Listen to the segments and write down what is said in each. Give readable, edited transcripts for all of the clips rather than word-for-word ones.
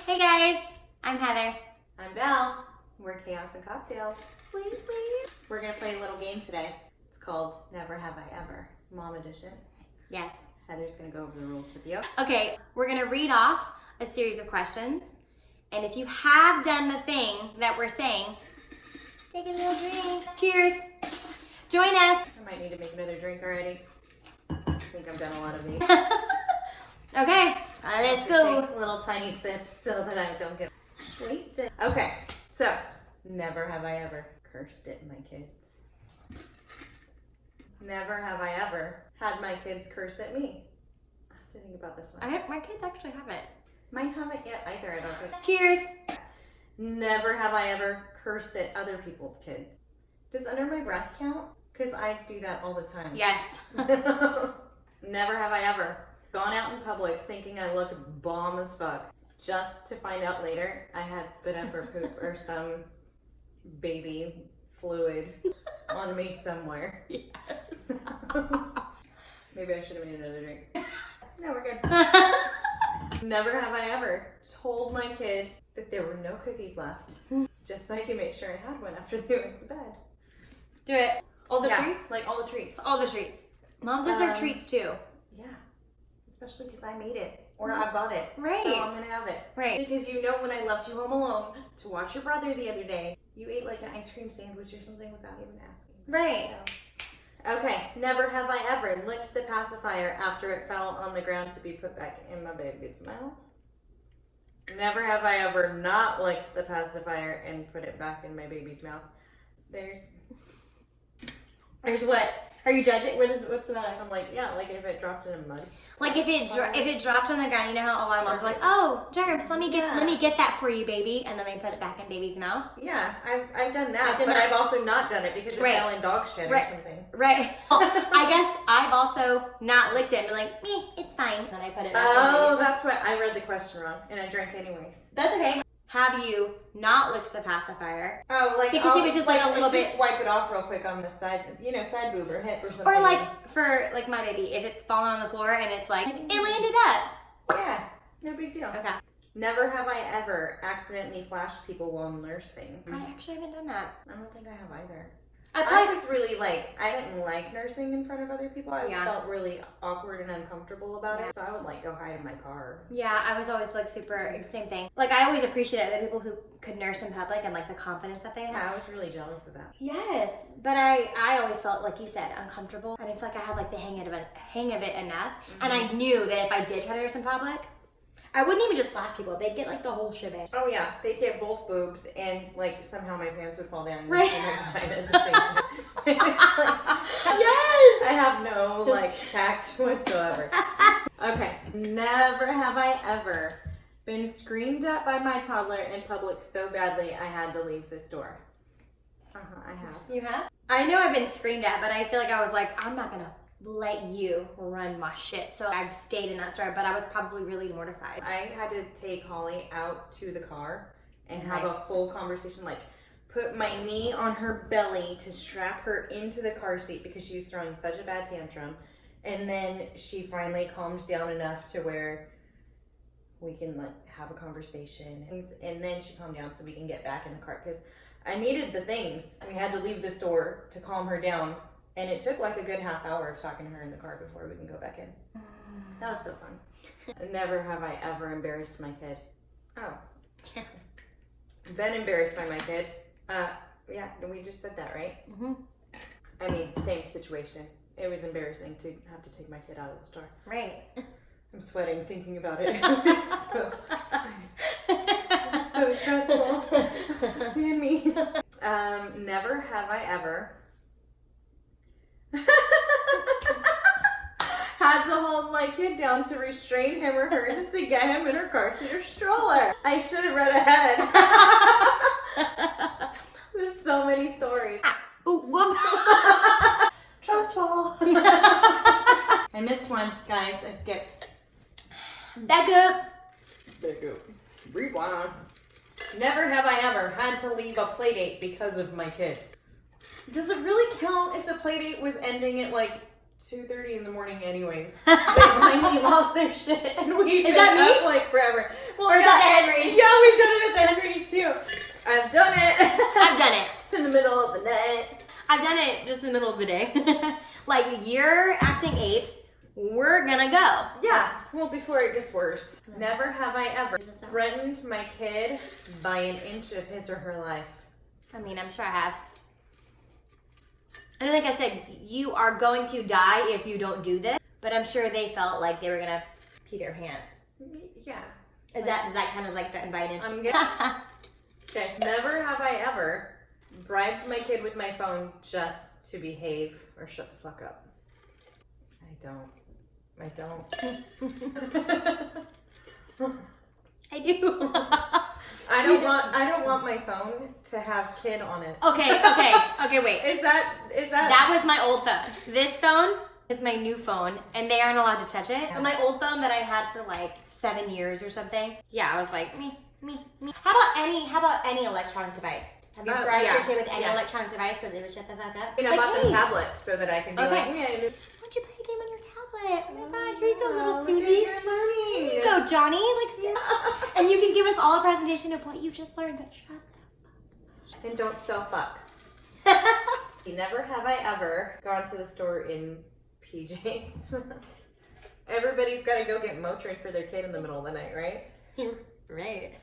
Hey guys, I'm Heather. I'm Val. We're Chaos and Cocktails. We're gonna play a little game today. It's called Never Have I Ever, Mom Edition. Yes. Heather's gonna go over the rules with you. Okay, we're gonna read off a series of questions, and if you have done the thing that we're saying, take a little drink. Cheers. Join us. I might need to make another drink already. I think I've done a lot of these. Okay, let's go. Take little tiny sips so that I don't get wasted. Okay, so never have I ever cursed at my kids. Never have I ever had my kids curse at me. I have to think about this one. My kids actually haven't. Mine haven't yet either, I don't think. Cheers. Never have I ever cursed at other people's kids. Does under my breath count? Because I do that all the time. Yes. Never have I ever gone out in public thinking I look bomb as fuck, just to find out later I had spit up or poop or some baby fluid on me somewhere. Yes. Maybe I should have made another drink. No, we're good. Never have I ever told my kid that there were no cookies left, just so I can make sure I had one after they went to bed. Do it. All the Yeah, treats? like all the treats. All the treats. Moms deserve treats too. Yeah, especially because I made it or I bought it. Right. So I'm gonna have it. Right. Because you know when I left you home alone to watch your brother the other day, you ate like an ice cream sandwich or something without even asking. Right. So. Okay, never have I ever licked the pacifier after it fell on the ground to be put back in my baby's mouth. Never have I ever not licked the pacifier and put it back in my baby's mouth. There's what? Are you judging? What's the matter? I'm like, yeah, like if it dropped in a mud. Like if it dropped on the ground, you know how a lot of moms are like, oh, germs, let me get that for you, baby, and then they put it back in baby's mouth. Yeah, I've done that, I've done but that. I've also not done it because it fell in dog shit or something. Right. Well, I guess I've also not licked it and been like, me, it's fine. Then I put it back in Oh, baby's that's what I read the question wrong, and I drank anyways. That's okay. Have you not licked the pacifier? Oh, like because it was just like a little bit. Just wipe it off real quick on the side, side boob or hip or something. Or like for like my baby, if it's fallen on the floor and it's like it landed up. Yeah, no big deal. Okay. Never have I ever accidentally flashed people while nursing. I actually haven't done that. I don't think I have either. I was really I didn't like nursing in front of other people. I felt really awkward and uncomfortable about it. So I would go hide in my car. Yeah, I was always super, same thing. Like I always appreciated the people who could nurse in public and the confidence that they had. Yeah, I was really jealous of that. Yes, but I always felt, like you said, uncomfortable. I didn't feel like I had the hang of it enough. Mm-hmm. And I knew that if I did try to nurse in public, I wouldn't even just flash people. They'd get the whole shebang. Oh yeah, they'd get both boobs and somehow my pants would fall down right. and my vagina at the same time. Yes! I have no tact whatsoever. Okay, never have I ever been screamed at by my toddler in public so badly I had to leave the store. I have. You have? I know I've been screamed at, but I feel like I was I'm not gonna let you run my shit. So I've stayed in that store, but I was probably really mortified. I had to take Holly out to the car and have a full conversation, put my knee on her belly to strap her into the car seat because she was throwing such a bad tantrum. And then she finally calmed down enough to where we can have a conversation. And then she calmed down so we can get back in the car because I needed the things. We had to leave the store to calm her down. And it took a good half hour of talking to her in the car before we can go back in. That was so fun. Never have I ever embarrassed my kid. Oh. Yeah. Been embarrassed by my kid. Yeah, we just said that, right? Mm-hmm. I mean, same situation. It was embarrassing to have to take my kid out of the store. Right. I'm sweating thinking about it. It was so stressful. And me. Never have I ever had to hold my kid down to restrain him or her just to get him in her car seat or stroller. I should have read ahead. There's so many stories. Ooh, whoop. Trust fall. I missed one, guys. I skipped. Back up. Back up. Rewind. Never have I ever had to leave a play date because of my kid. Does it really count if the play date was ending at 2:30 in the morning anyways. They finally lost their shit and we've been that me? up like forever. Well, Or is that the Henrys? Yeah, we've done it at the Henrys too. I've done it. I've done it. In the middle of the night. I've done it just in the middle of the day. Like, you're acting 8, we're gonna go. Yeah, well, before it gets worse. Never have I ever threatened my kid by an inch of his or her life. I mean, I'm sure I have. I don't think I said you are going to die if you don't do this, but I'm sure they felt like they were gonna pee their pants. Yeah. Does that kind of like threaten by an inch? I'm good. Okay, never have I ever bribed my kid with my phone just to behave or shut the fuck up. I don't. I do. I don't want my phone to have kid on it. Okay, wait. Is that That was my old phone. This phone is my new phone, and they aren't allowed to touch it. But my old phone that I had for like 7 years or something, yeah, I was like, me. How about any electronic device? Have you bribed your kid with any electronic device so they would shut the fuck up? I bought them tablets so that I can be like, yeah. Why don't you play a game on your tablet? Oh my god, here you go, little look Susie. at your learning. Here you go, Johnny. And you can give us all a presentation of what you just learned, but shut And don't spell fuck. Never have I ever gone to the store in PJs. Everybody's got to go get Motrin for their kid in the middle of the night, right? Right.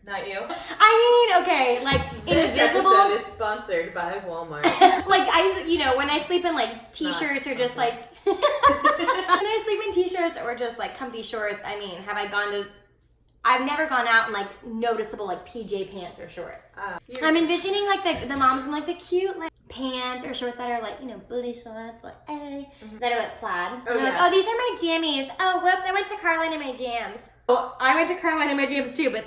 Not you. I mean, okay, like This invisible. episode is sponsored by Walmart. Like when I sleep in like t-shirts or just like when I sleep in t-shirts or just like comfy shorts. I mean, I've never gone out in like noticeable like PJ pants or shorts. I'm envisioning like the moms in like the cute like pants or shorts that are like, you know, booty shorts, like that are like plaid. Oh, And they're like, oh, these are my jammies. Oh, whoops, I went to Carline in my jams. Oh, I went to Carline in my jams too, but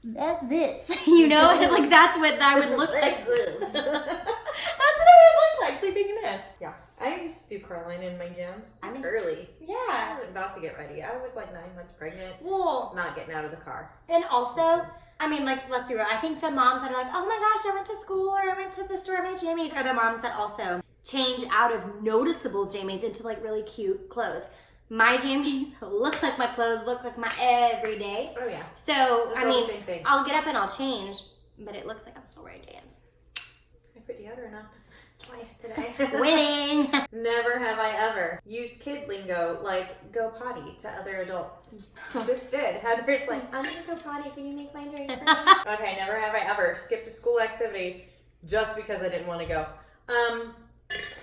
that's this, you know, and like that's what that would look like. That's what it would look like sleeping in this. Yeah, I used to do Caroline in my jams. I mean, early. I Yeah. was about to get ready. I was like 9 months pregnant. Well, Not getting out of the car. and also, I mean, like, let's be real. I think the moms that are like, oh my gosh, I went to school or I went to the store in my jammies are the moms that also change out of noticeable jammies into like really cute clothes. My jammies look like my clothes, look like my everyday. Oh yeah. So, It's I all mean, the same thing. I'll get up and I'll change, but it looks like I'm still wearing jams. I put deodorant on twice today. Winning! Never have I ever used kid lingo like go potty to other adults. Just did. Heather's like, I'm gonna go potty. Can you make my drink for me? Okay, never have I ever skipped a school activity just because I didn't want to go.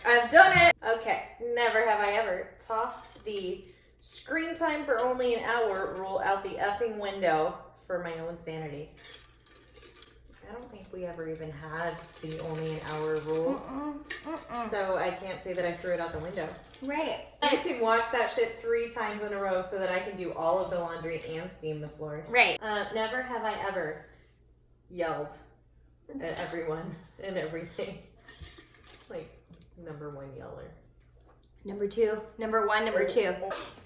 I've done it. Okay, never have I ever tossed the screen time for only an hour rule out the effing window for my own sanity. I don't think we ever even had the only an hour rule. So I can't say that I threw it out the window. Right. You can watch that shit 3 times in a row so that I can do all of the laundry and steam the floors. Right. Never have I ever yelled at everyone and everything. Like, number 1 yeller. Number 2, number 1, number 2.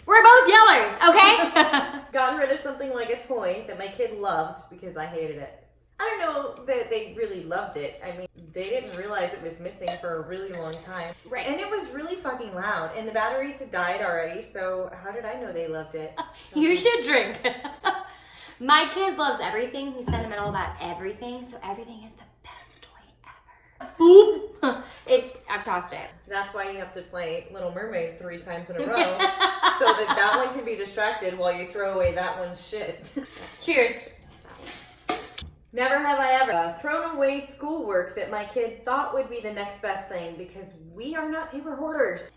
We're both yellers, okay? Gotten rid of something like a toy that my kid loved because I hated it. I don't know that they really loved it. I mean, they didn't realize it was missing for a really long time. Right. And it was really fucking loud. And the batteries had died already, so how did I know they loved it? You should drink. My kid loves everything. He's sentimental about everything, so everything is the best toy ever. Oop. I've tossed it. That's why you have to play Little Mermaid 3 times in a row, so that one can be distracted while you throw away that one's shit. Cheers. Never have I ever thrown away schoolwork that my kid thought would be the next best thing because we are not paper hoarders.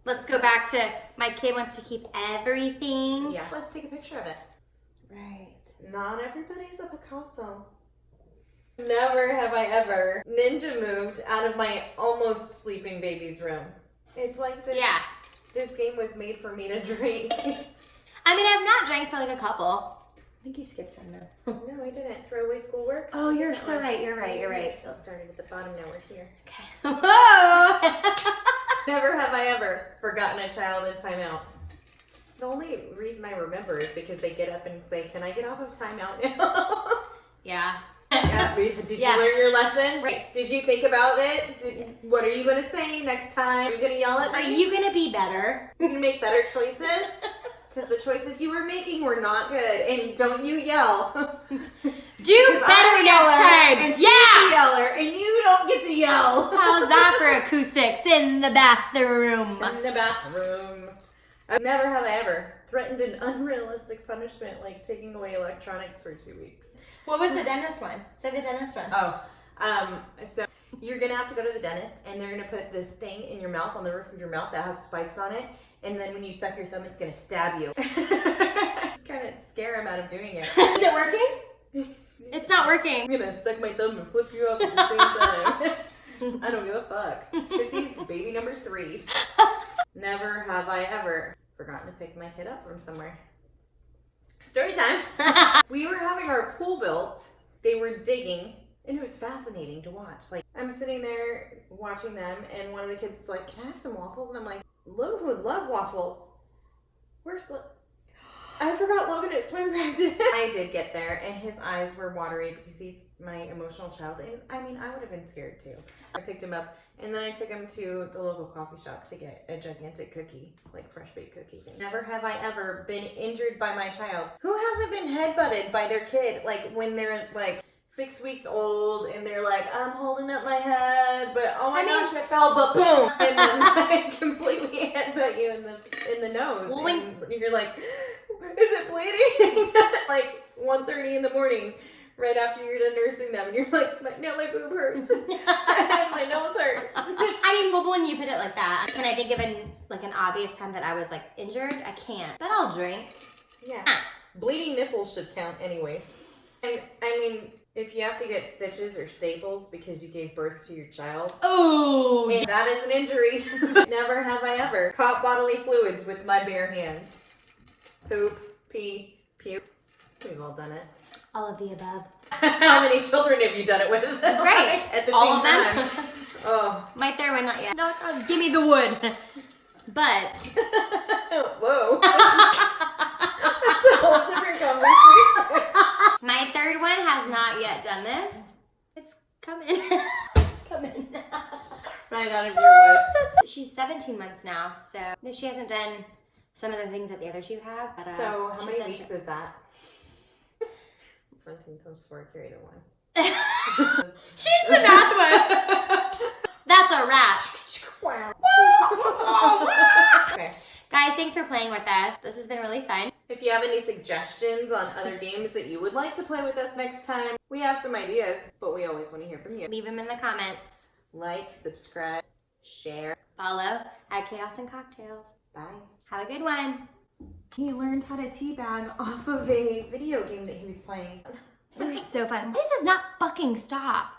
Let's go back to my kid wants to keep everything. Yeah, let's take a picture of it. Right. Not everybody's a Picasso. Never have I ever ninja moved out of my almost sleeping baby's room. It's like this. Yeah. This game was made for me to drink. I mean, I've not drank for like a couple. I think you skipped some though. No, I didn't. Throw away schoolwork. Oh, you're so right. You're right. We started at the bottom, now we're here. Okay. Whoa! Never have I ever forgotten a child in timeout. The only reason I remember is because they get up and say, "Can I get off of timeout now?" Yeah. Yeah, did you Yeah. learn your lesson? Right. Did you think about it? What are you going to say next time? Are you going to yell at Are me? you gonna be better? You're going to make better choices? Because the choices you were making were not good. And don't you yell. Do better next time. And she's Yeah. the yeller, and you don't get to yell. How's that for acoustics in the bathroom? In the bathroom. Never have I ever threatened an unrealistic punishment like taking away electronics for 2 weeks. What was the dentist one? Say the dentist one. Oh, so you're gonna have to go to the dentist, and they're gonna put this thing in your mouth, on the roof of your mouth that has spikes on it, and then when you suck your thumb, it's gonna stab you. Kind of scare him out of doing it. Is it working? It's not working. I'm gonna suck my thumb and flip you off at the same time. I don't give a fuck. Because he's baby number 3. Never have I ever forgotten to pick my kid up from somewhere. Story time. We were having our pool built. They were digging, and it was fascinating to watch. Like, I'm sitting there watching them, and one of the kids is like, "Can I have some waffles?" And I'm like, "Logan would love waffles. Where's I forgot Logan at swim practice." I did get there, and his eyes were watery because he's my emotional child. And I mean, I would have been scared too. I picked him up, and then I took him to the local coffee shop to get a gigantic cookie, like fresh baked cookie thing. Never have I ever been injured by my child. Who hasn't been headbutted by their kid, like when they're like 6 weeks old and they're like, "I'm holding up my head, but oh my gosh, I fell, but boom," and then I completely headbutt you in the nose. Well, and you're like, "Is it bleeding?" Like 1:30 in the morning, right after you're done nursing them, and you're like, my boob hurts, and my nose hurts. I mean, well, when you put it like that, can I think of an obvious time that I was like injured? I can't, but I'll drink. Yeah, bleeding nipples should count anyways. And I mean, if you have to get stitches or staples because you gave birth to your child, Oh, and that is an injury. Never have I ever caught bodily fluids with my bare hands. Poop, pee, puke. We've all done it. all of the above. How many children have you done it with? Right. At the All same of them. time. Oh. My third one, not yet. No, give me the wood. But Whoa. That's a whole different conversation. my third one has not yet done this. It's coming. Coming. Right out of your wood. She's 17 months now, so she hasn't done some of the things that the other two have. But, So how she's many done weeks is that? 17 times 4, carry the 1. She's the math one. That's a wrap. Okay. Guys, thanks for playing with us. This has been really fun. If you have any suggestions on other games that you would like to play with us next time, we have some ideas, but we always want to hear from you. Leave them in the comments. Like, subscribe, share. Follow at Chaos and Cocktails. Bye. Have a good one. He learned how to teabag off of a video game that he was playing. We're so fun. This does not fucking stop.